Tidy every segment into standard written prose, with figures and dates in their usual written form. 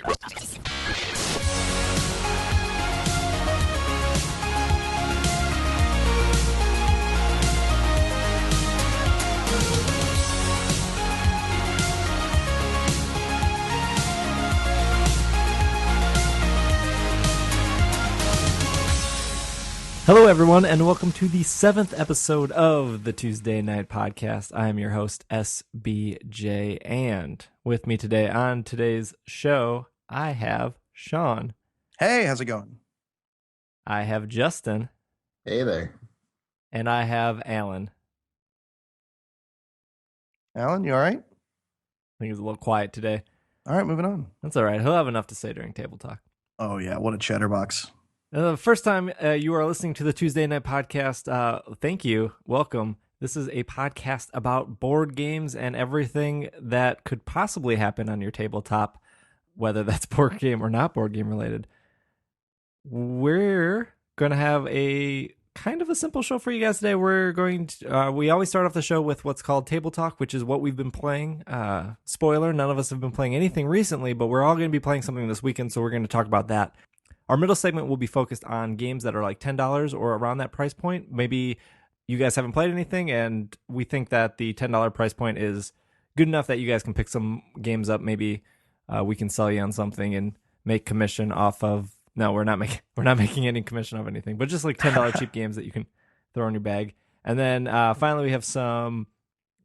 Hello, everyone, and welcome to the 7th episode of the Tuesday Night Podcast. I am your host, SBJ, and with me today on today's show, I have Sean. Hey, how's it going? I have Justin. Hey there. And I have Alan. Alan, you all right? I think he's a little quiet today. All right, moving on. That's all right. He'll have enough to say during Table Talk. Oh, yeah, what a chatterbox. The first time you are listening to the Tuesday Night Podcast, thank you. Welcome. This is a podcast about board games and everything that could possibly happen on your tabletop, whether that's board game or not board game related. We're going to have a kind of a simple show for you guys today. We're going to, we always start off the show with what's called Table Talk, which is what we've been playing. Spoiler, none of us have been playing anything recently, but we're all going to be playing something this weekend, so we're going to talk about that. Our middle segment will be focused on games that are like $10 or around that price point. Maybe you guys haven't played anything, and we think that the $10 price point is good enough that you guys can pick some games up. Maybe we can sell you on something and make commission off of. No, we're not making any commission off anything, but just like $10 cheap games that you can throw in your bag. And then finally, we have some.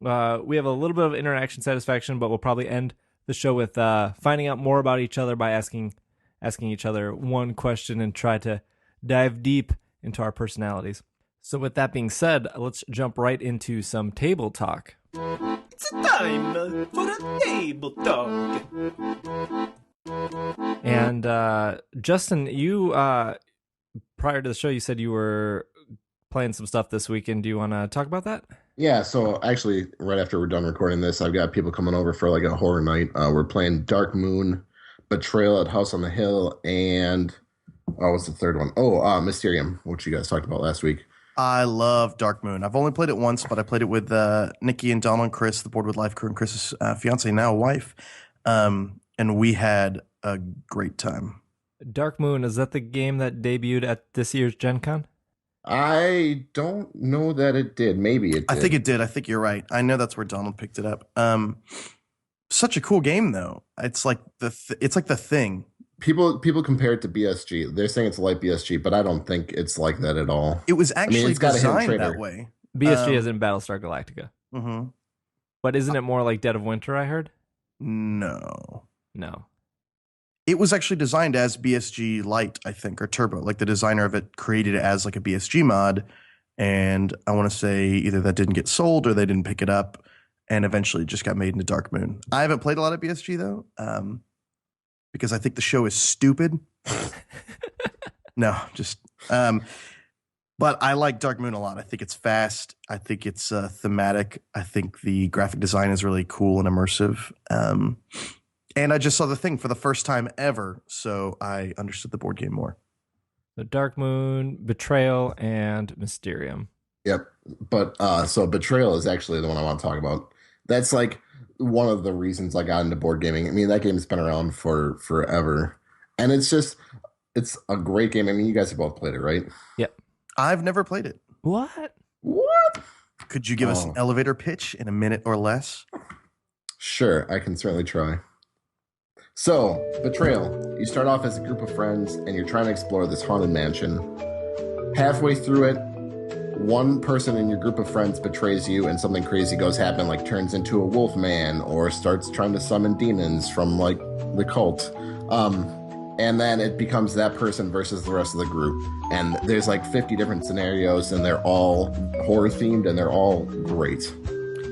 We have a little bit of interaction satisfaction, but we'll probably end the show with finding out more about each other by asking each other one question and try to dive deep into our personalities. So with that being said, let's jump right into some table talk. It's time for a table talk. And Justin, you prior to the show, you said you were playing some stuff this weekend. Do you want to talk about that? Yeah, so actually, right after we're done recording this, I've got people coming over for like a horror night. We're playing Dark Moon, Betrayal at House on the Hill, and what's the third one? Mysterium, which you guys talked about last week. I love Dark Moon. I've only played it once, but I played it with Nikki and Donald and Chris, the Board with Life crew, and Chris's fiance, now wife, and we had a great time. Dark Moon, is that the game that debuted at this year's Gen Con? I don't know that it did. Maybe it did. I think it did. I think you're right. I know that's where Donald picked it up. Such a cool game, though. It's like the Thing. People compare it to BSG. They're saying it's like BSG, but I don't think it's like that at all. It was actually it's got designed that way. BSG is in Battlestar Galactica. Mm-hmm. But isn't it more like Dead of Winter, I heard? No. It was actually designed as BSG Lite, I think, or Turbo. Like the designer of it created it as like a BSG mod. And I want to say either that didn't get sold or they didn't pick it up. And eventually just got made into Dark Moon. I haven't played a lot of BSG, though, because I think the show is stupid. But I like Dark Moon a lot. I think it's fast. I think it's thematic. I think the graphic design is really cool and immersive. And I just saw The Thing for the first time ever, so I understood the board game more. The Dark Moon, Betrayal, and Mysterium. Yep. But so Betrayal is actually the one I want to talk about. That's like one of the reasons I got into board gaming. I mean, that game's been around for forever. And it's a great game. I mean, you guys have both played it, right? Yep. I've never played it. What? Could you give us an elevator pitch in a minute or less? Sure, I can certainly try. So, Betrayal. You start off as a group of friends, and you're trying to explore this haunted mansion. Halfway through it, one person in your group of friends betrays you and something crazy goes happen, like turns into a wolf man or starts trying to summon demons from like the cult. And then it becomes that person versus the rest of the group. And there's like 50 different scenarios and they're all horror themed and they're all great.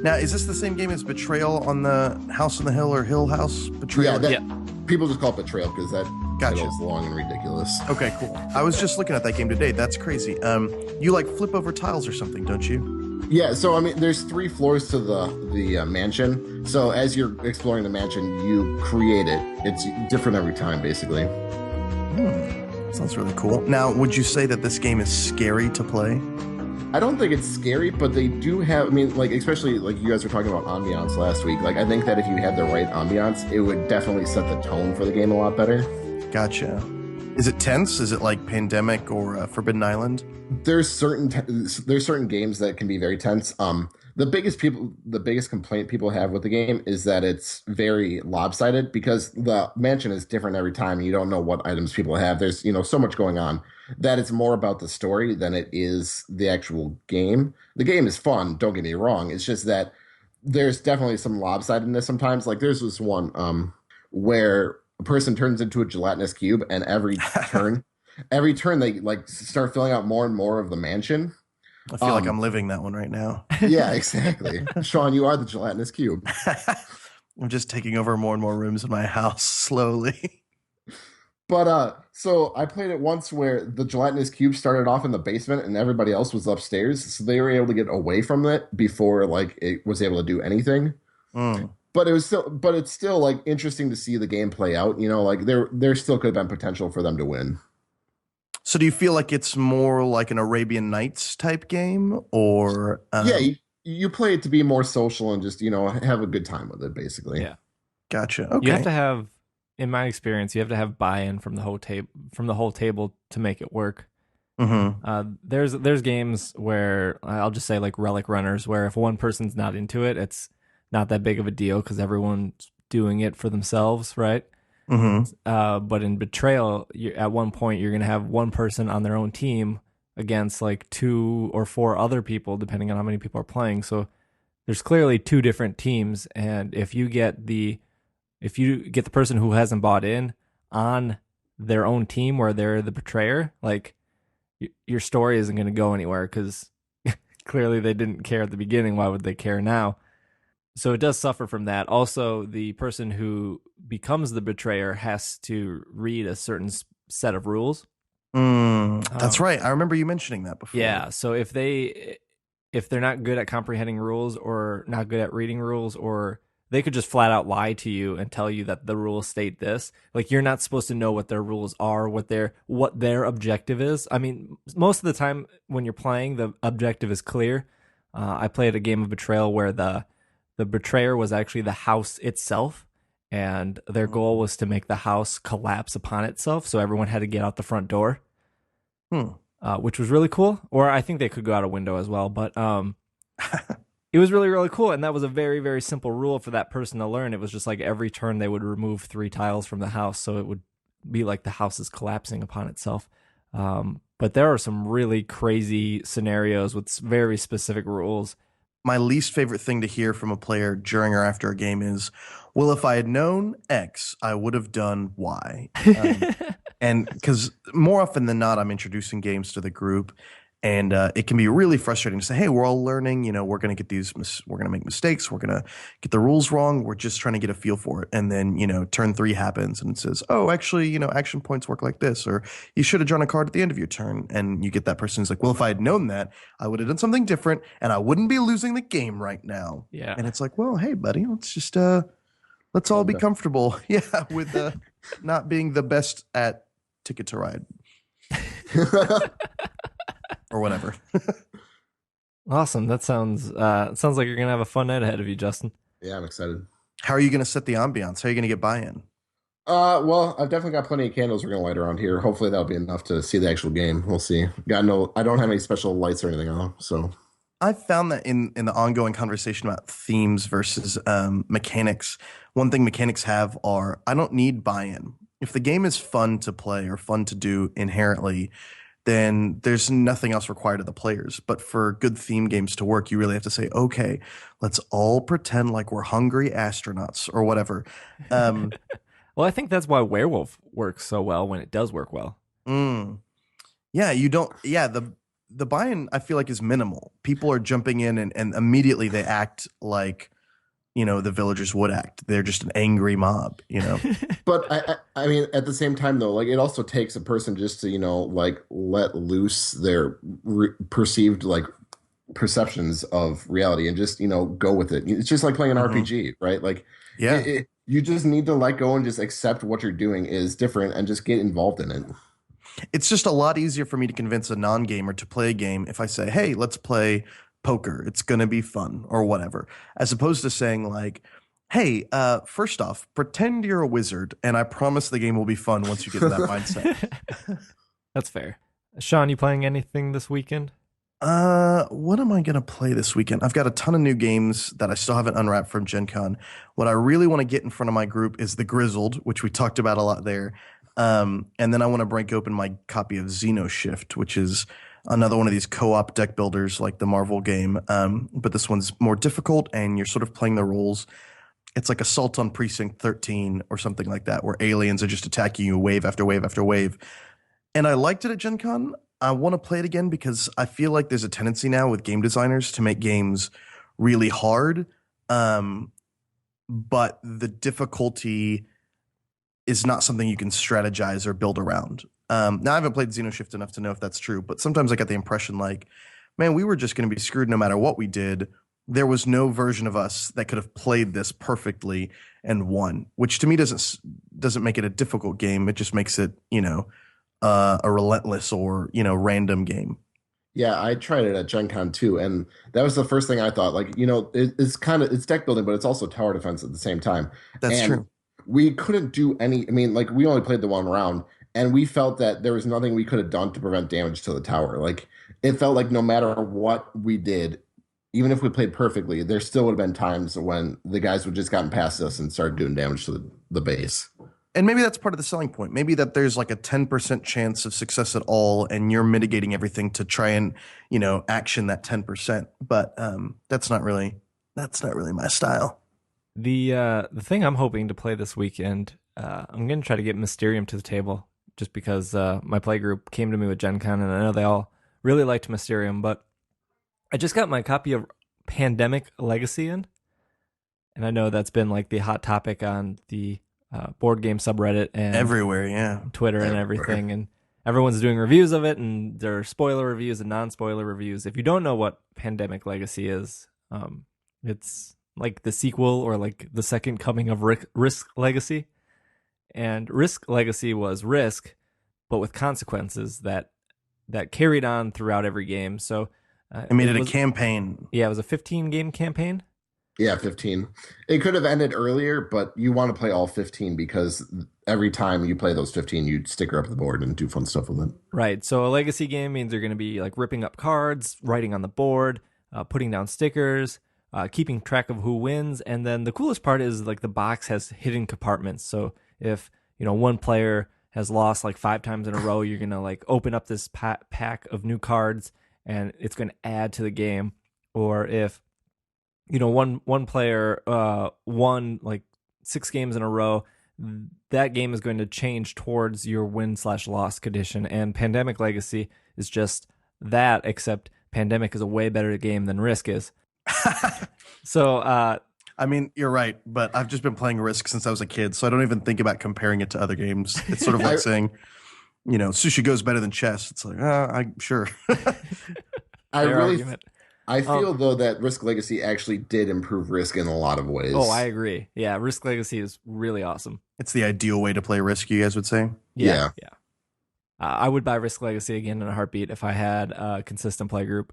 Now, is this the same game as Betrayal on the House on the Hill or Hill House? Betrayal? Yeah. People just call it Betrayal because that Gotcha. It's long and ridiculous. Okay, cool. I was just looking at that game today. That's crazy. You like flip over tiles or something, don't you? Yeah, so I mean, there's 3 floors to the mansion. So as you're exploring the mansion, you create it. It's different every time, basically. Sounds really cool. Now, would you say that this game is scary to play? I don't think it's scary, but they do have. I mean, like especially like you guys were talking about ambiance last week. Like I think that if you had the right ambiance, it would definitely set the tone for the game a lot better. Gotcha. Is it tense? Is it like Pandemic or Forbidden Island? There's certain games that can be very tense. The biggest complaint people have with the game is that it's very lopsided because the mansion is different every time and you don't know what items people have. There's, so much going on that it's more about the story than it is the actual game. The game is fun, don't get me wrong. It's just that there's definitely some lopsidedness sometimes. Like there's this one where a person turns into a gelatinous cube and every turn they like start filling out more and more of the mansion. I feel like I'm living that one right now. Yeah, exactly. Sean, you are the gelatinous cube. I'm just taking over more and more rooms in my house slowly. But so I played it once where the gelatinous cube started off in the basement and everybody else was upstairs, so they were able to get away from it before like it was able to do anything. But it's still like interesting to see the game play out. Like there still could have been potential for them to win. So do you feel like it's more like an Arabian Nights type game, or yeah, you play it to be more social and just have a good time with it, basically. Yeah, gotcha. Okay, you have to have, in my experience, you have to have buy-in from the whole table to make it work. Mm-hmm. There's games where I'll just say like Relic Runners, where if one person's not into it, it's not that big of a deal because everyone's doing it for themselves, right? Mm-hmm. But in Betrayal, at one point you're gonna have one person on their own team against like 2 or 4 other people, depending on how many people are playing. So there's clearly 2 different teams, and if you get the person who hasn't bought in on their own team where they're the betrayer, like your story isn't going to go anywhere because clearly they didn't care at the beginning. Why would they care now? So it does suffer from that. Also, the person who becomes the betrayer has to read a certain set of rules. That's right. I remember you mentioning that before. Yeah. So if they're not good at comprehending rules or not good at reading rules, or they could just flat out lie to you and tell you that the rules state this. Like you're not supposed to know what their rules are, what their objective is. I mean, most of the time when you're playing, the objective is clear. I played a game of Betrayal where the betrayer was actually the house itself, and their goal was to make the house collapse upon itself, so everyone had to get out the front door, which was really cool. Or I think they could go out a window as well, but it was really, really cool, and that was a very, very simple rule for that person to learn. It was just like every turn they would remove 3 tiles from the house, so it would be like the house is collapsing upon itself. But there are some really crazy scenarios with very specific rules. My least favorite thing to hear from a player during or after a game is, well, if I had known X, I would have done Y. And because more often than not, I'm introducing games to the group, and it can be really frustrating to say, hey, we're all learning, we're going to we're going to make mistakes. We're going to get the rules wrong. We're just trying to get a feel for it. And then, turn 3 happens and it says, oh, actually, action points work like this, or you should have drawn a card at the end of your turn. And you get that person who's like, well, if I had known that, I would have done something different and I wouldn't be losing the game right now. Yeah. And it's like, well, hey, buddy, let's just, let's all be comfortable. Yeah. With not being the best at Ticket to Ride. Or whatever. Awesome. That sounds like you're gonna have a fun night ahead of you, Justin. Yeah, I'm excited. How are you going to set the ambiance? How are you going to get buy-in? Well, I've definitely got plenty of candles we're gonna light around here. Hopefully that'll be enough to see the actual game. We'll see. I don't have any special lights or anything on, so I've found that in the ongoing conversation about themes versus mechanics, one thing mechanics have are, I don't need buy-in. If the game is fun to play or fun to do inherently, then there's nothing else required of the players. But for good theme games to work, you really have to say, okay, let's all pretend like we're hungry astronauts or whatever. Well, I think that's why Werewolf works so well when it does work well. Yeah, the buy-in, I feel like, is minimal. People are jumping in and immediately they act like, the villagers would act. They're just an angry mob, But I mean, at the same time, though, like it also takes a person just to, like let loose their perceived like perceptions of reality and just, go with it. It's just like playing an RPG, right? Like, yeah, you just need to let go and just accept what you're doing is different and just get involved in it. It's just a lot easier for me to convince a non-gamer to play a game if I say, "Hey, let's play poker. It's gonna be fun," or whatever, as opposed to saying like, "Hey, first off, pretend you're a wizard, and I promise the game will be fun once you get in that mindset." That's fair. Sean, you playing anything this weekend? What am I gonna play this weekend? I've got a ton of new games that I still haven't unwrapped from Gen Con. What I really want to get in front of my group is the Grizzled, which we talked about a lot there. And then I want to break open my copy of Xenoshift, which is another one of these co-op deck builders like the Marvel game. But this one's more difficult, and you're sort of playing the roles. It's like Assault on Precinct 13 or something like that, where aliens are just attacking you wave after wave after wave. And I liked it at Gen Con. I want to play it again because I feel like there's a tendency now with game designers to make games really hard. But the difficulty is not something you can strategize or build around. Now, I haven't played Xenoshift enough to know if that's true, but sometimes I get the impression like, man, we were just going to be screwed no matter what we did. There was no version of us that could have played this perfectly and won, which to me doesn't make it a difficult game. It just makes it, a relentless or, random game. Yeah, I tried it at Gen Con too, and that was the first thing I thought. Like, it's deck building, but it's also tower defense at the same time. That's And true. we couldn't do any. I mean, like, we only played the one round, and we felt that there was nothing we could have done to prevent damage to the tower. Like, it felt like no matter what we did, even if we played perfectly, there still would have been times when the guys would just gotten past us and started doing damage to the base. And maybe that's part of the selling point. Maybe that there's like a 10% chance of success at all, and you're mitigating everything to try and, action that 10%. But that's not really my style. The thing I'm hoping to play this weekend, I'm gonna try to get Mysterium to the table, just because my play group came to me with Gen Con, and I know they all really liked Mysterium. But I just got my copy of Pandemic Legacy in, and I know that's been like the hot topic on the board game subreddit and Everywhere, yeah. Twitter and everything, and everyone's doing reviews of it, and there are spoiler reviews and non-spoiler reviews. If you don't know what Pandemic Legacy is, it's like the sequel or like the second coming of Risk Legacy. And Risk Legacy was Risk, but with consequences that carried on throughout every game. So I made it a campaign. Yeah, it was a 15 game campaign. Yeah, 15. It could have ended earlier, but you want to play all 15 because every time you play those 15, you sticker up the board and do fun stuff with it. Right. So a legacy game means you're going to be like ripping up cards, writing on the board, putting down stickers, keeping track of who wins. And then the coolest part is like the box has hidden compartments. So if, one player has lost like 5 times in a row, you're going to like open up this pack of new cards and it's going to add to the game. Or if one player won like 6 games in a row, that game is going to change towards your win/loss condition. And Pandemic Legacy is just that, except Pandemic is a way better game than Risk is. So I mean, you're right, but I've just been playing Risk since I was a kid, so I don't even think about comparing it to other games. It's sort of like saying, Sushi Go's better than chess. It's like, I'm sure. I feel though that Risk Legacy actually did improve Risk in a lot of ways. Oh, I agree. Yeah, Risk Legacy is really awesome. It's the ideal way to play Risk, you guys would say? Yeah. I would buy Risk Legacy again in a heartbeat if I had a consistent play group.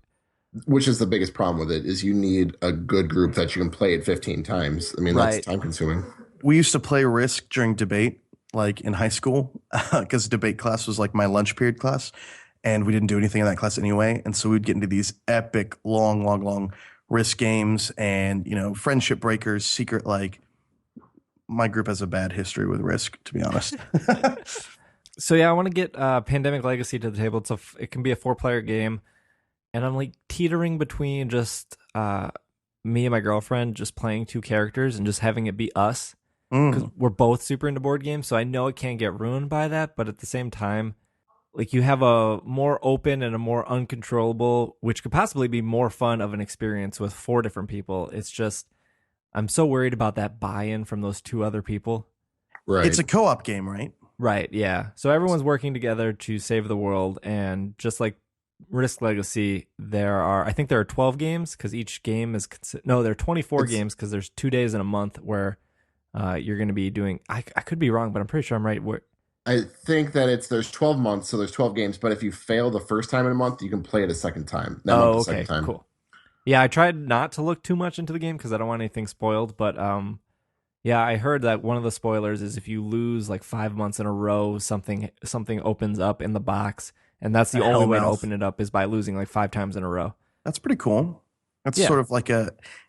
Which is the biggest problem with it, is you need a good group that you can play it 15 times. I mean, that's time consuming. We used to play Risk during debate, like in high school, because debate class was like my lunch period class. And we didn't do anything in that class anyway. And so we'd get into these epic, long Risk games and, friendship breakers, secret, my group has a bad history with Risk, to be honest. So yeah, I want to get Pandemic Legacy to the table. It can be a 4-player game. And I'm like teetering between just me and my girlfriend just playing 2 characters and just having it be us. Because we're both super into board games. So I know it can't get ruined by that. But at the same time, like you have a more open and a more uncontrollable, which could possibly be more fun of an experience with 4 different people. It's just, I'm so worried about that buy-in from those 2 other people. Right. It's a co-op game, right? Right, yeah. So everyone's working together to save the world. And just like Risk Legacy, I think there are 12 games because each game is, there are 24 games because there's 2 days in a month where you're going to be doing, I could be wrong, but I'm pretty sure I'm right. Where I think that there's 12 months, so there's 12 games. But if you fail the first time in a month, you can play it a second time. That month, Oh, a second okay, time. cool. Yeah, I tried not to look too much into the game because I don't want anything spoiled. But yeah, I heard that one of the spoilers is if you lose like 5 months in a row, something opens up in the box, and that's A the only way to hellmouth. open it up is by losing like 5 times in a row. That's pretty cool. That's Yeah. sort of like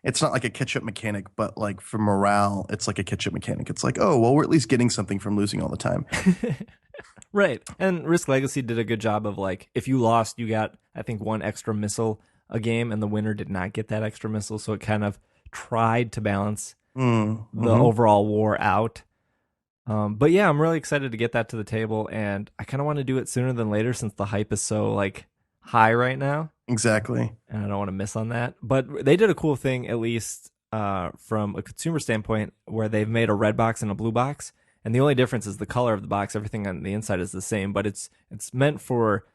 it's not like a catch up mechanic, but like for morale, it's like a catch up mechanic. It's like, oh, well, we're at least getting something from losing all the time. Right. And Risk Legacy did a good job of like if you lost, you got I think one extra missile a game and the winner did not get that extra missile, so it kind of tried to balance the Mm-hmm. overall war out. But yeah, I'm really excited to get that to the table and I kind of want to do it sooner than later since the hype is so like high right now Exactly. and I don't want to miss on that. But they did a cool thing at least from a consumer standpoint where they've made a red box and a blue box. And the only difference is the color of the box. Everything on the inside is the same, but it's meant for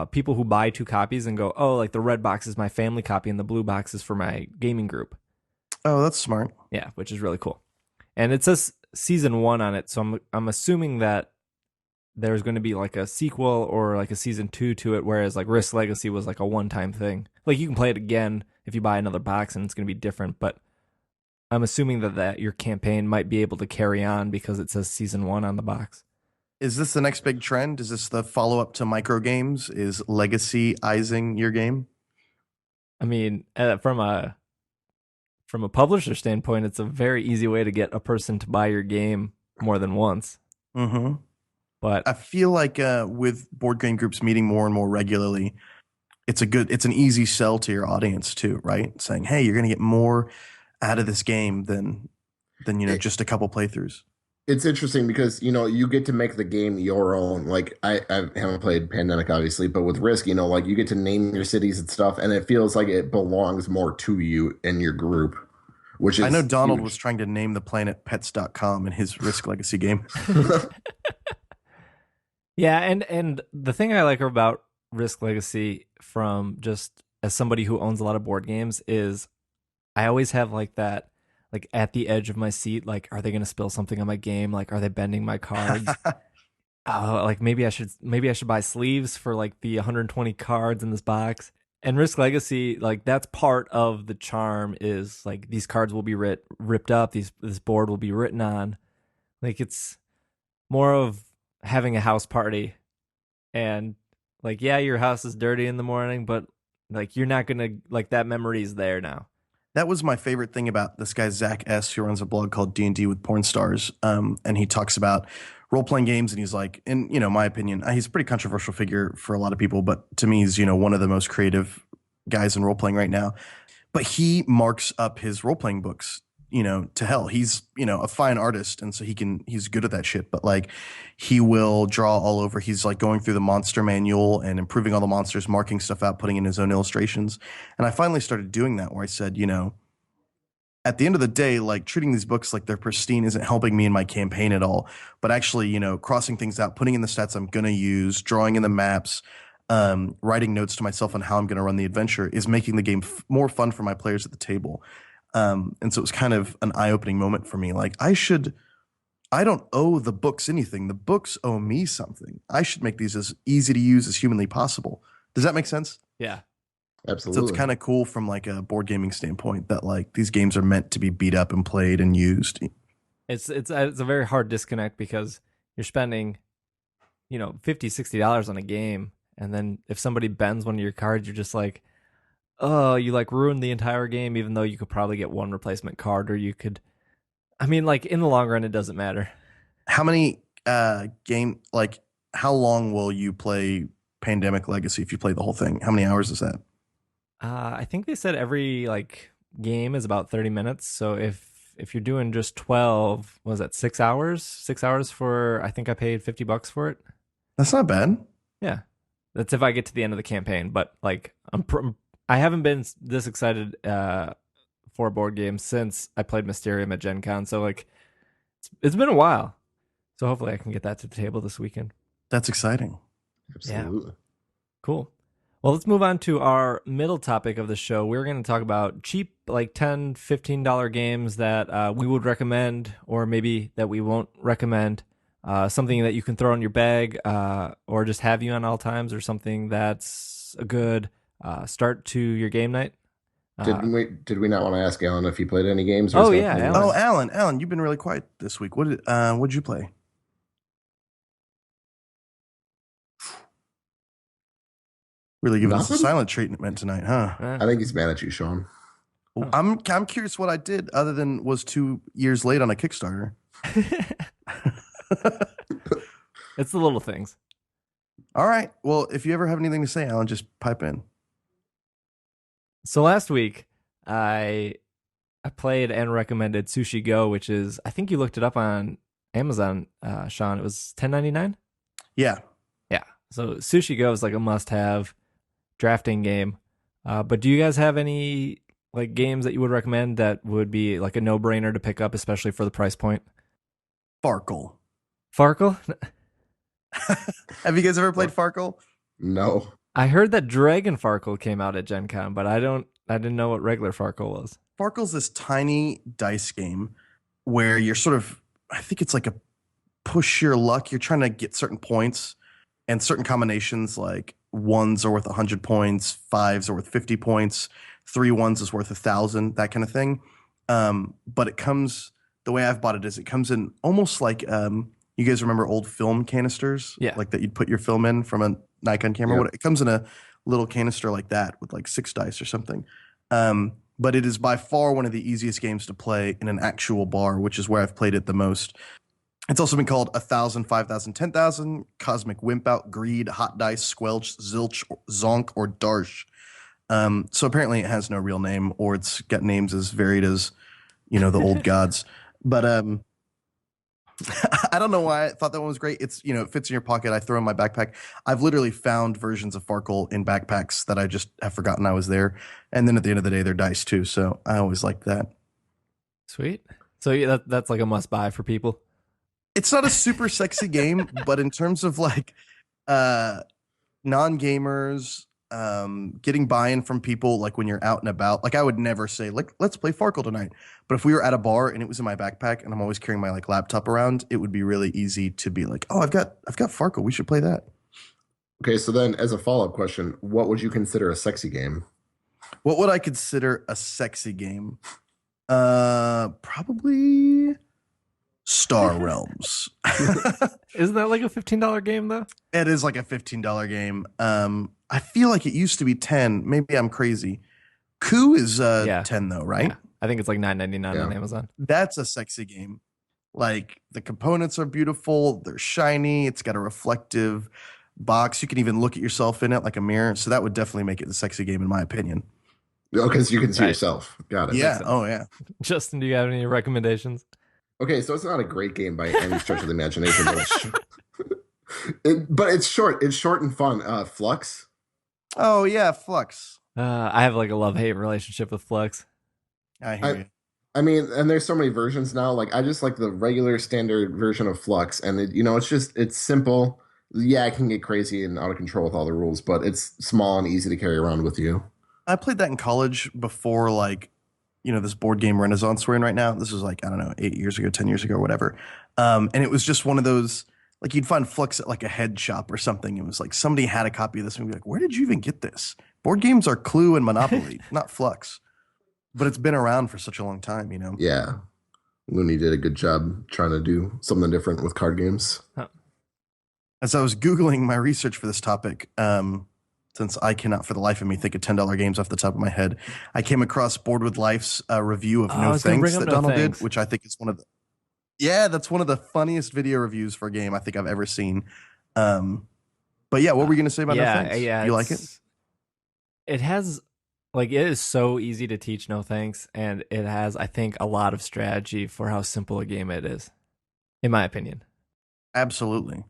people who buy two copies and go, oh, like the red box is my family copy and the blue box is for my gaming group. Oh, that's smart. Yeah, which is really cool. And it says season 1 on it, so I'm assuming that there's going to be like a sequel or like a season 2 to it, whereas like Risk Legacy was like a one-time thing. Like you can play it again if you buy another box and it's going to be different, but I'm assuming that your campaign might be able to carry on because it says season 1 on the box. Is this the next big trend? Is this the follow up to micro games? Is legacyizing your game? I mean, from a publisher standpoint, it's a very easy way to get a person to buy your game more than once. Mm-hmm. But I feel like with board game groups meeting more and more regularly, it's an easy sell to your audience too, right? Saying, hey, you're going to get more out of this game than It, just a couple playthroughs. it's interesting because you get to make the game your own. Like I haven't played Pandemic obviously, but with Risk, like you get to name your cities and stuff, and it feels like it belongs more to you and your group, which I know is Donald was huge. trying to name the planet pets.com in his Risk Legacy game. yeah, and the thing I like about Risk Legacy from just as somebody who owns a lot of board games is I always have like that like at the edge of my seat like are they going to spill something on my game? Like are they bending my cards? Oh, like maybe I should buy sleeves for like the 120 cards in this box. And Risk Legacy, like that's part of the charm is like these cards will be ripped up, this board will be written on. Like it's more of having a house party and like yeah, your house is dirty in the morning, but like you're not gonna like that memory is there now. That was my favorite thing about this guy Zach S, who runs a blog called D&D with Porn Stars, and he talks about role playing games, and he's like, in my opinion, he's a pretty controversial figure for a lot of people, but to me, he's one of the most creative guys in role playing right now. But he marks up his role playing books, to hell. He's a fine artist, and so he's good at that shit. But like, he will draw all over. He's like going through the monster manual and improving all the monsters, marking stuff out, putting in his own illustrations. And I finally started doing that, where I said, at the end of the day, like treating these books like they're pristine isn't helping me in my campaign at all. But actually, crossing things out, putting in the stats I'm going to use, drawing in the maps, writing notes to myself on how I'm going to run the adventure is making the game more fun for my players at the table. And so it was kind of an eye-opening moment for me. Like I don't owe the books anything. The books owe me something. I should make these as easy to use as humanly possible. Does that make sense? Yeah. So it's Absolutely. kind of cool from like a board gaming standpoint that like these games are meant to be beat up and played and used. It's a very hard disconnect because you're spending, $50-$60 on a game, and then if somebody bends one of your cards, you're just like, oh, you like ruined the entire game, even though you could probably get one replacement card, or you could. I mean, like in the long run, it doesn't matter. How many how long will you play Pandemic Legacy if you play the whole thing? How many hours is that? I think they said every like game is about 30 minutes. So if you're doing just 12, was that 6 hours? 6 hours for I think I paid $50 for it. That's not bad. Yeah, that's if I get to the end of the campaign. But like I haven't been this excited for a board game since I played Mysterium at Gen Con. So like it's been a while. So hopefully I can get that to the table this weekend. That's exciting. Absolutely. Cool. Well, let's move on to our middle topic of the show. We're going to talk about cheap, like $10, $15 games that we would recommend or maybe that we won't recommend something that you can throw in your bag or just have you on all times, or something that's a good start to your game night. Did we not want to ask Alan if he played any games or Oh, he's gonna yeah, play Alan. Oh, yours? Alan, you've been really quiet this week. What'd you play? Really giving us a Nothing? silent treatment tonight, huh? I think he's mad at you, Sean. Well, I'm curious what I did other than was 2 years late on a Kickstarter. It's the little things. All right. Well, if you ever have anything to say, Alan, just pipe in. So last week, I played and recommended Sushi Go, which is, I think you looked it up on Amazon, Sean. It was $10.99. Yeah. Yeah. So Sushi Go is like a must-have drafting game. But do you guys have any like games that you would recommend that would be like a no-brainer to pick up, especially for the price point? Farkle. Farkle? Have you guys ever played Farkle? No. I heard that Dragon Farkle came out at Gen Con, but I didn't know what regular Farkle was. Farkle's this tiny dice game where you're sort of, I think it's like a push your luck. You're trying to get certain points and certain combinations, like ones are worth 100 points, fives are worth 50 points, 3 ones is worth 1,000, that kind of thing. But it comes, the way I've bought it is it comes in almost like, you guys remember old film canisters? Yeah. Like that you'd put your film in from a Nikon camera. Yeah. It comes in a little canister like that with like 6 dice or something. But it is by far one of the easiest games to play in an actual bar, which is where I've played it the most. It's also been called 1,000, 5,000, 10,000, Cosmic Wimp Out, Greed, Hot Dice, Squelch, Zilch, Zonk, or Darsh. So apparently it has no real name, or it's got names as varied as, the old gods. But I don't know why I thought that one was great. It's, it fits in your pocket. I throw in my backpack. I've literally found versions of Farkle in backpacks that I just have forgotten I was there. And then at the end of the day, they're dice too. So I always like that. Sweet. So yeah, that's like a must-buy for people. It's not a super sexy game, but in terms of like non-gamers, getting buy-in from people, like when you're out and about, like I would never say like, let's play Farkle tonight. But if we were at a bar and it was in my backpack and I'm always carrying my like laptop around, it would be really easy to be like, oh, I've got Farkle. We should play that. Okay, so then as a follow-up question, what would you consider a sexy game? What would I consider a sexy game? Probably Star Realms. Isn't that like a $15 game though? It is like a $15 game. I feel like it used to be 10. Maybe I'm crazy. Coup is 10 though, right? Yeah. I think it's like $9.99 Yeah. on Amazon. That's a sexy game. Like the components are beautiful, they're shiny, it's got a reflective box. You can even look at yourself in it like a mirror. So that would definitely make it the sexy game in my opinion. Oh, because you can see Right. yourself. Got it. Yeah. sense. Oh yeah. Justin, do you have any recommendations? Okay, so it's not a great game by any stretch of the imagination, but it's short. It's short and fun. Flux. Oh yeah, Flux. I have like a love-hate relationship with Flux. I hear you. I mean, and there's so many versions now. Like I just like the regular standard version of Flux, and it's simple. Yeah, it can get crazy and out of control with all the rules, but it's small and easy to carry around with you. I played that in college before this board game renaissance we're in right now. This was like, I don't know, 8 years ago, 10 years ago, whatever. And it was just one of those, like you'd find Flux at like a head shop or something. It was like somebody had a copy of this and we'd be like, where did you even get this? Board games are Clue and Monopoly, not Flux. But it's been around for such a long time, Yeah, Looney did a good job trying to do something different with card games. As I was Googling my research for this topic, since I cannot for the life of me think of $10 games off the top of my head, I came across Board with Life's review of I No was gonna bring Thanks up that No Donald Thanks. did, which I think is that's one of the funniest video reviews for a game I think I've ever seen. But yeah, what were you going to say about No Thanks? Yeah. You like it? It has it is so easy to teach No Thanks, and it has, I think, a lot of strategy for how simple a game it is, in my opinion. Absolutely.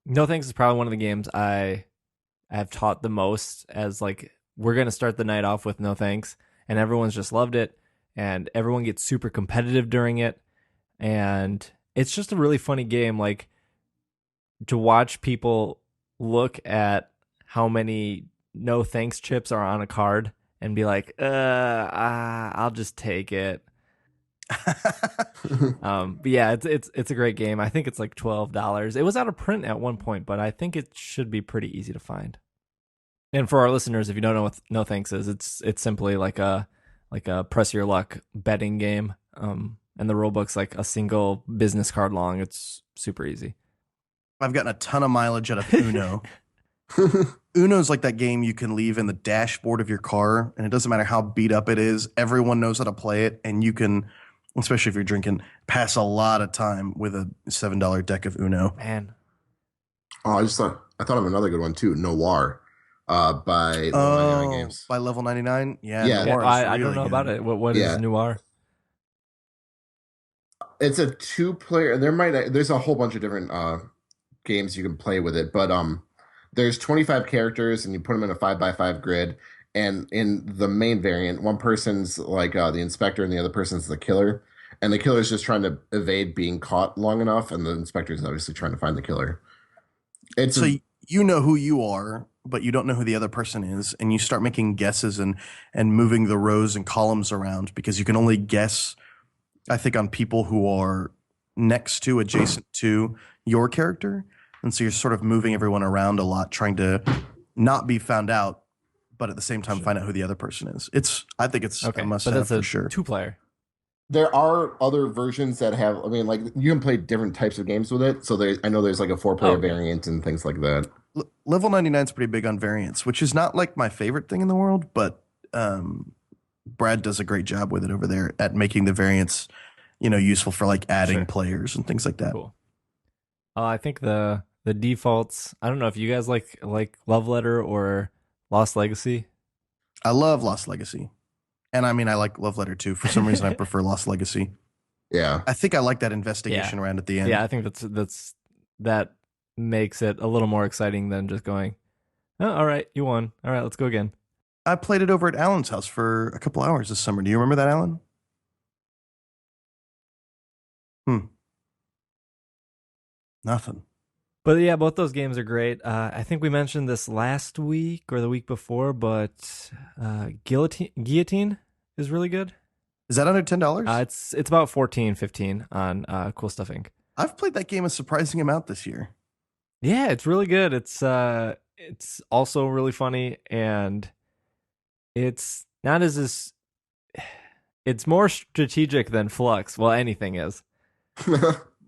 No Thanks is probably one of the games I have taught the most, as like we're gonna start the night off with No Thanks, and everyone's just loved it, and everyone gets super competitive during it, and it's just a really funny game. Like to watch people look at how many No Thanks chips are on a card and be like, I'll just take it. But yeah, it's a great game. I think it's like $12. It was out of print at one point, but I think it should be pretty easy to find. And for our listeners, if you don't know what No Thanks is, it's simply like a press your luck betting game. And the rule book's like a single business card long. It's super easy. I've gotten a ton of mileage out of Uno. Uno's like that game you can leave in the dashboard of your car, and it doesn't matter how beat up it is. Everyone knows how to play it, and you can, especially if you're drinking, pass a lot of time with a $7 deck of Uno. Man, Oh, I thought of another good one too, Noir, by Level 99 Games. By Level 99? Yeah, Yeah. Noir is I don't really know about good. it. What is Yeah. Noir? It's a two-player. There's a whole bunch of different games you can play with it, but there's 25 characters and you put them in a 5x5 grid. And in the main variant, one person's like the inspector and the other person's the killer. And the killer's just trying to evade being caught long enough, and the inspector's obviously trying to find the killer. It's So you know who you are, but you don't know who the other person is, and you start making guesses and moving the rows and columns around because you can only guess, I think, on people who are next to, adjacent to your character. And so you're sort of moving everyone around a lot, trying to not be found out, but at the same time find out who the other person is. I think it's Okay, a must but have that's for a sure. 2-player. There are other versions that have, I mean, like you can play different types of games with it. So I know there's like a 4-player Okay. variant and things like that. Level 99 is pretty big on variants, which is not like my favorite thing in the world, but Brad does a great job with it over there at making the variants, useful for like adding Sure. players and things like that. Cool. I think the defaults. I don't know if you guys like Love Letter or Lost Legacy. I love Lost Legacy. And I mean, I like Love Letter too. For some reason, I prefer Lost Legacy. Yeah. I think I like that investigation around at the end. Yeah, I think that makes it a little more exciting than just going, oh, all right, you won. All right, let's go again. I played it over at Alan's house for a couple hours this summer. Do you remember that, Alan? Nothing. But yeah, both those games are great. I think we mentioned this last week or the week before, but Guillotine is really good. Is that under $10? It's about 14, 15 on Cool Stuff Inc. I've played that game a surprising amount this year. Yeah, it's really good. It's also really funny, and it's not as it's more strategic than Flux. Well, anything is.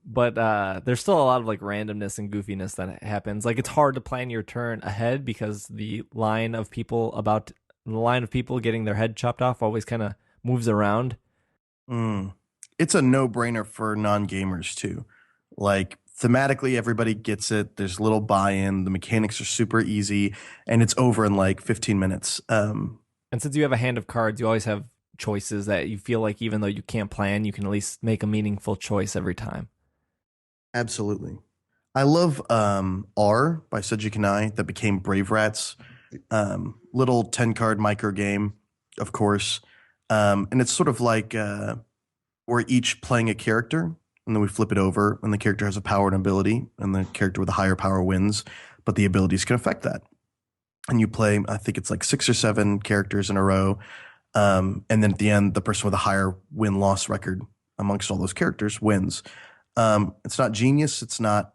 But there's still a lot of like randomness and goofiness that happens. Like it's hard to plan your turn ahead because the line of people getting their head chopped off always kind of moves around. It's a no-brainer for non-gamers too. Like thematically, everybody gets it. There's little buy-in. The mechanics are super easy, and it's over in like 15 minutes. And since you have a hand of cards, you always have choices that you feel like even though you can't plan, you can at least make a meaningful choice every time. Absolutely. I love R by Seiji Kanai that became Brave Rats. Little 10-card micro game, of course. And it's sort of like we're each playing a character, and then we flip it over, and the character has a power and ability, and the character with a higher power wins, but the abilities can affect that. And you play, I think it's like 6 or 7 characters in a row. And then at the end, the person with a higher win-loss record amongst all those characters wins. It's not genius. It's not,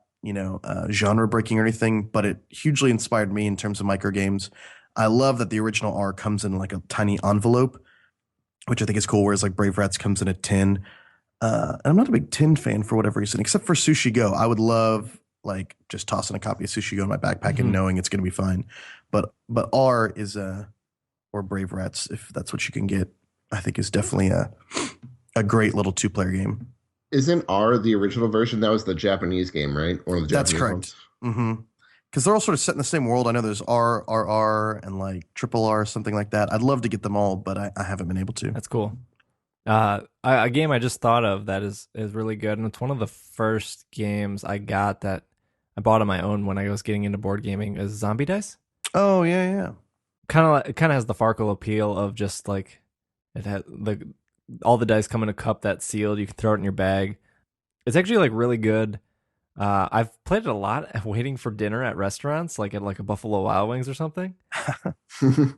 genre breaking or anything, but it hugely inspired me in terms of micro games. I love that the original R comes in like a tiny envelope, which I think is cool. Whereas like Brave Rats comes in a tin. And I'm not a big tin fan for whatever reason, except for Sushi Go. I would love like just tossing a copy of Sushi Go in my backpack and knowing it's going to be fine. But R is or Brave Rats, if that's what you can get, I think is definitely a great little 2-player game. Isn't R the original version? That was the Japanese game, right? One of the That's Japanese correct. ones. Because they're all sort of set in the same world. I know there's RRR and like triple R, something like that. I'd love to get them all, but I haven't been able to. That's cool. A game I just thought of that is really good, and it's one of the first games I got that I bought on my own when I was getting into board gaming is Zombie Dice. Oh, yeah. It kind of has the Farkle appeal of just like it has all the dice come in a cup that's sealed. You can throw it in your bag. It's actually like really good. I've played it a lot waiting for dinner at restaurants, like at like a Buffalo Wild Wings or something. Oh,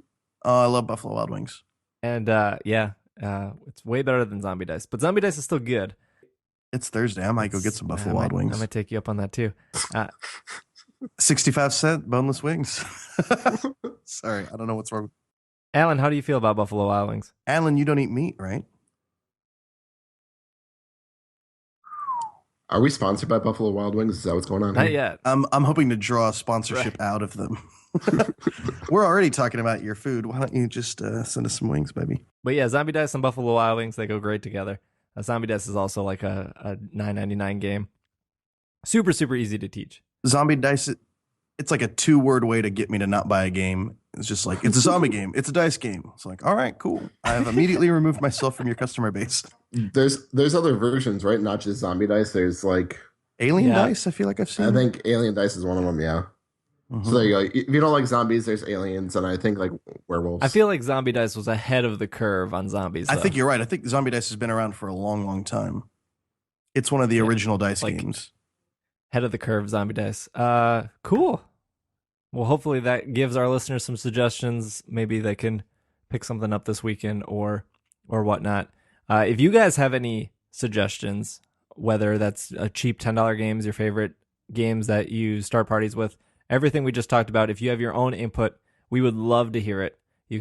I love Buffalo Wild Wings. And yeah, It's way better than Zombie Dice, but Zombie Dice is still good. It's Thursday. I might go get some Buffalo Wild I Wings. might take you up on that too. 65-cent boneless wings. Sorry, I don't know what's wrong. Alan, how do you feel about Buffalo Wild Wings? Alan, you don't eat meat, right? Are we sponsored by Buffalo Wild Wings? Is that what's going on Not here? yet. I'm hoping to draw a sponsorship out of them. We're already talking about your food. Why don't you just send us some wings, baby? But yeah, Zombie Dice and Buffalo Wild Wings, they go great together. Zombie Dice is also like a $9.99 game. Super, super easy to teach. Zombie Dice, it's like a 2-word way to get me to not buy a game. It's just like, it's a zombie game. It's a dice game. It's like, all right, cool. I have immediately removed myself from your customer base. There's other versions, right? Not just Zombie Dice. There's like Alien Dice, I feel like I've seen. I think Alien Dice is one of them. Yeah. Mhm. So there you go. If you don't like zombies, there's aliens, and I think like werewolves. I feel like Zombie Dice was ahead of the curve on zombies. I though. think you're right. I think Zombie Dice has been around for a long, long time. It's one of the original dice like- games. Head of the curve, Zombie Dice. Cool. Well, hopefully that gives our listeners some suggestions. Maybe they can pick something up this weekend or whatnot. If you guys have any suggestions, whether that's a cheap $10 games, your favorite games that you start parties with, everything we just talked about, if you have your own input, we would love to hear it. You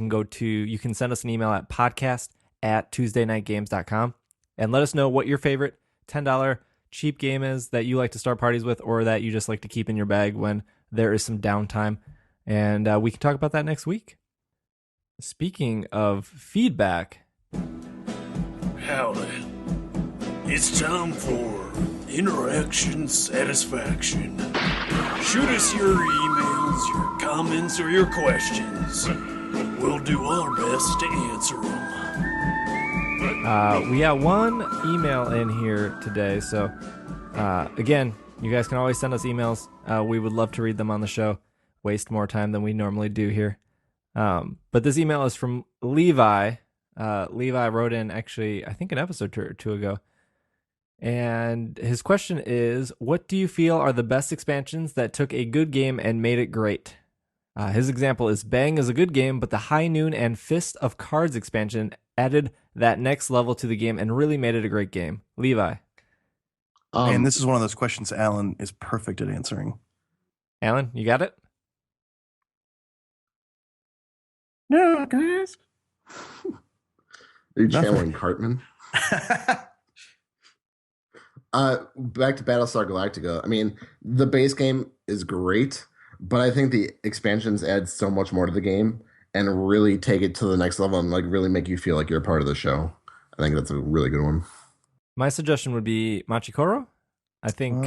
can send us an email at podcast@tuesdaynightgames.com and let us know what your favorite $10 cheap game is that you like to start parties with, or that you just like to keep in your bag when there is some downtime. And we can talk about that next week. Speaking of feedback, Howdy. It's time for interaction satisfaction. Shoot us your emails, your comments, or your questions. We'll do our best to answer them. we got one email in here today. So, again, you guys can always send us emails. We would love to read them on the show. Waste more time than we normally do here. But this email is from Levi. Levi wrote in, actually, I think an episode or two ago. And his question is, what do you feel are the best expansions that took a good game and made it great? His example is Bang is a good game, but the High Noon and Fist of Cards expansion added that next level to the game and really made it a great game. Levi. And this is one of those questions Alan is perfect at answering. Alan, you got it? No, guys. Are you channeling Cartman? Back to Battlestar Galactica. I mean, the base game is great, but I think the expansions add so much more to the game and really take it to the next level and like really make you feel like you're a part of the show. I think that's a really good one. My suggestion would be Machikoro. I think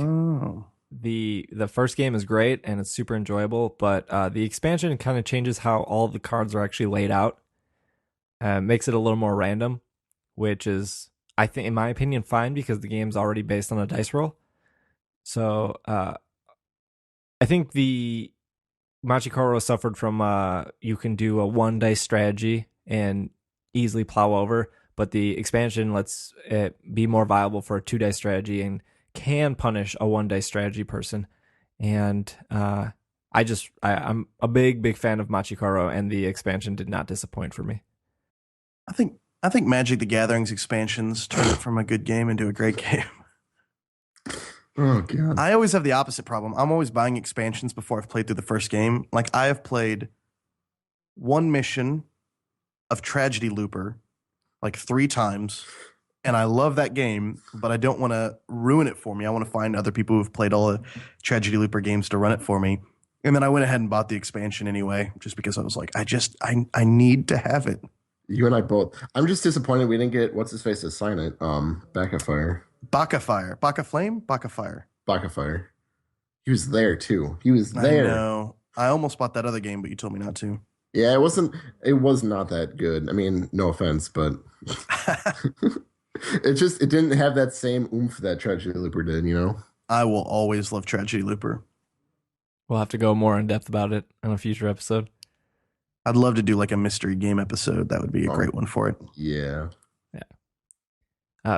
the first game is great and it's super enjoyable, but the expansion kind of changes how all the cards are actually laid out. Makes it a little more random, which is, I think, in my opinion, fine because the game's already based on a dice roll. So I think the Machikoro suffered from you can do a 1 dice strategy and easily plow over, but the expansion lets it be more viable for a 2 dice strategy and can punish a 1 dice strategy person. And I'm a big fan of Machikoro, and the expansion did not disappoint for me. I think Magic the Gathering's expansions turned it from a good game into a great game. Oh, God. I always have the opposite problem. I'm always buying expansions before I've played through the first game. Like, I have played one mission of Tragedy Looper like 3 times, and I love that game, but I don't want to ruin it for me. I want to find other people who've played all the Tragedy Looper games to run it for me. And then I went ahead and bought the expansion anyway, just because I was like, I need to have it. You and I both. I'm just disappointed we didn't get what's his face to sign it. Baka Fire. Baka Fire. Baka Flame? Baka Fire. Baka Fire. He was there too. He was I there. know. I almost bought that other game, but you told me not to. Yeah, it was not that good. I mean, no offense, but it didn't have that same oomph that Tragedy Looper did, you know? I will always love Tragedy Looper. We'll have to go more in depth about it on a future episode. I'd love to do like a mystery game episode. That would be a great one for it. Yeah.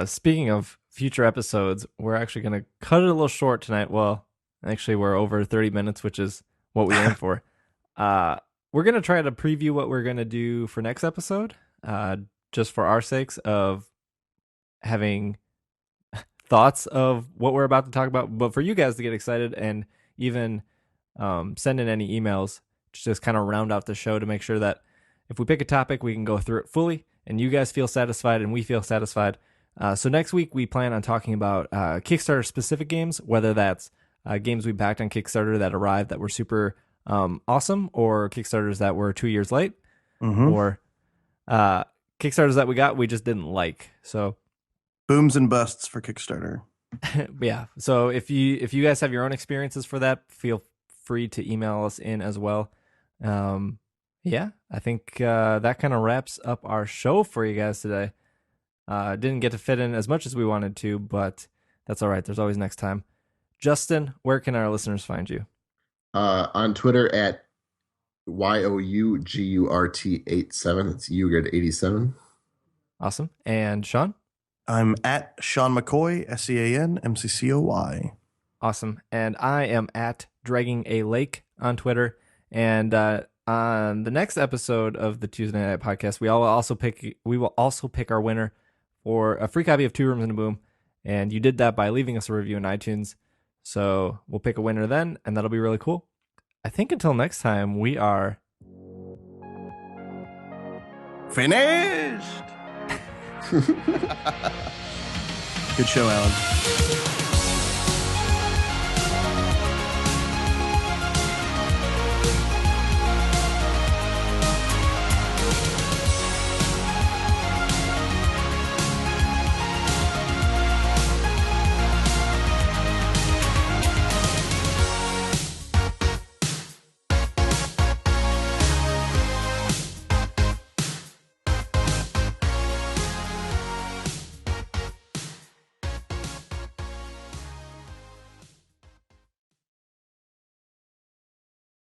Speaking of future episodes, we're actually going to cut it a little short tonight. Well, actually, we're over 30 minutes, which is what we aim for. We're going to try to preview what we're going to do for next episode. just for our sakes of having thoughts of what we're about to talk about, but for you guys to get excited and even send in any emails to just kind of round out the show to make sure that if we pick a topic, we can go through it fully and you guys feel satisfied and we feel satisfied. So next week, we plan on talking about Kickstarter specific games, whether that's games we backed on Kickstarter that arrived that were super awesome, or Kickstarters that were 2 years late, or Kickstarters that we just didn't like. So booms and busts for Kickstarter. yeah. So if you guys have your own experiences for that, feel free to email us in as well. Yeah, I think that kind of wraps up our show for you guys today. Didn't get to fit in as much as we wanted to, but that's all right. There's always next time. Justin, where can our listeners find you? On Twitter at YOUGURT87. It's Yugurt87. Awesome. And Sean? I'm at Sean McCoy, SeanMccoy. Awesome. And I am at Dragging a Lake on Twitter. And on the next episode of the Tuesday Night Podcast, we will also pick our winner for a free copy of Two Rooms and a Boom. And you did that by leaving us a review in iTunes. So we'll pick a winner then, and that'll be really cool. I think until next time, we are finished. Good show, Alan.